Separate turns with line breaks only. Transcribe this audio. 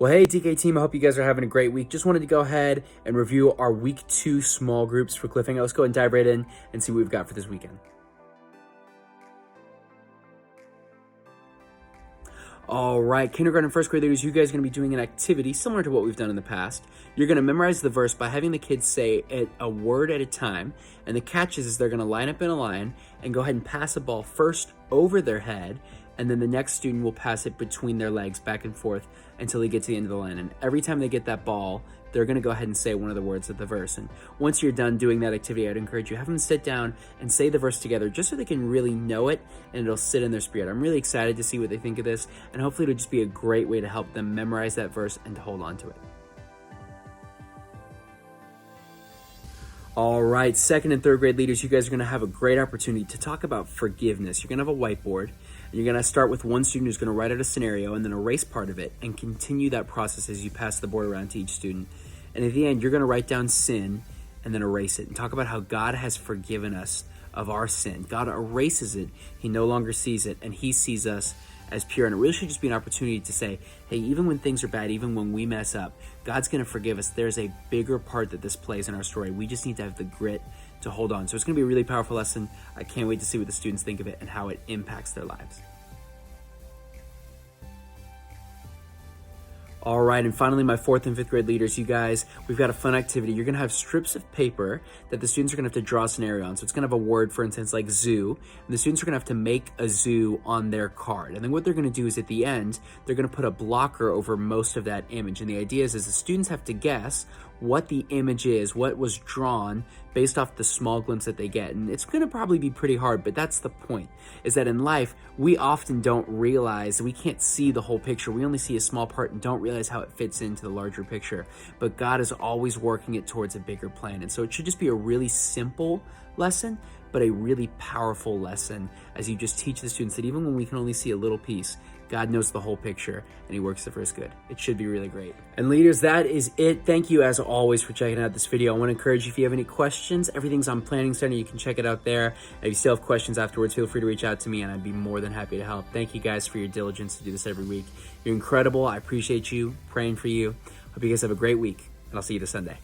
Well, hey, DK team, I hope you guys are having a great week. Just wanted to go ahead and review our week 2 small groups for Cliffhanger. Let's go ahead and dive right in and see what we've got for this weekend. All right, kindergarten and first grade leaders, you guys are going to be doing an activity similar to what we've done in the past. You're going to memorize the verse by having the kids say it a word at a time. And the catch is they're going to line up in a line and go ahead and pass a ball first over their head, and then the next student will pass it between their legs back and forth until they get to the end of the line. And every time they get that ball, they're going to go ahead and say one of the words of the verse. And once you're done doing that activity, I'd encourage you, have them sit down and say the verse together just so they can really know it and it'll sit in their spirit. I'm really excited to see what they think of this, and hopefully it'll just be a great way to help them memorize that verse and to hold on to it. All right, second and third grade leaders, you guys are going to have a great opportunity to talk about forgiveness. You're going to have a whiteboard, and you're going to start with one student who's going to write out a scenario and then erase part of it and continue that process as you pass the board around to each student. And at the end, you're going to write down sin and then erase it and talk about how God has forgiven us of our sin. God erases it. He no longer sees it, and he sees us as pure. And it really should just be an opportunity to say, hey, even when things are bad, even when we mess up, God's going to forgive us. There's a bigger part that this plays in our story. We just need to have the grit to hold on. So it's going to be a really powerful lesson. I can't wait to see what the students think of it and how it impacts their lives. All right, and finally, my fourth and fifth grade leaders, you guys, we've got a fun activity. You're going to have strips of paper that the students are going to have to draw a scenario on. So it's going to have a word, for instance, like zoo, and the students are going to have to make a zoo on their card. And then what they're going to do is at the end, they're going to put a blocker over most of that image. And the idea is the students have to guess what the image is, what was drawn based off the small glimpse that they get. And it's going to probably be pretty hard, but that's the point, is that in life, we often don't realize, we can't see the whole picture. We only see a small part and don't realize how it fits into the larger picture. But God is always working it towards a bigger plan. And so it should just be a really simple lesson, but a really powerful lesson as you just teach the students that even when we can only see a little piece, God knows the whole picture and he works it for his good. It should be really great. And leaders, that is it. Thank you as always for checking out this video. I want to encourage you, if you have any questions, everything's on Planning Center. You can check it out there. If you still have questions afterwards, feel free to reach out to me and I'd be more than happy to help. Thank you guys for your diligence to do this every week. You're incredible. I appreciate you, praying for you. Hope you guys have a great week, and I'll see you this Sunday.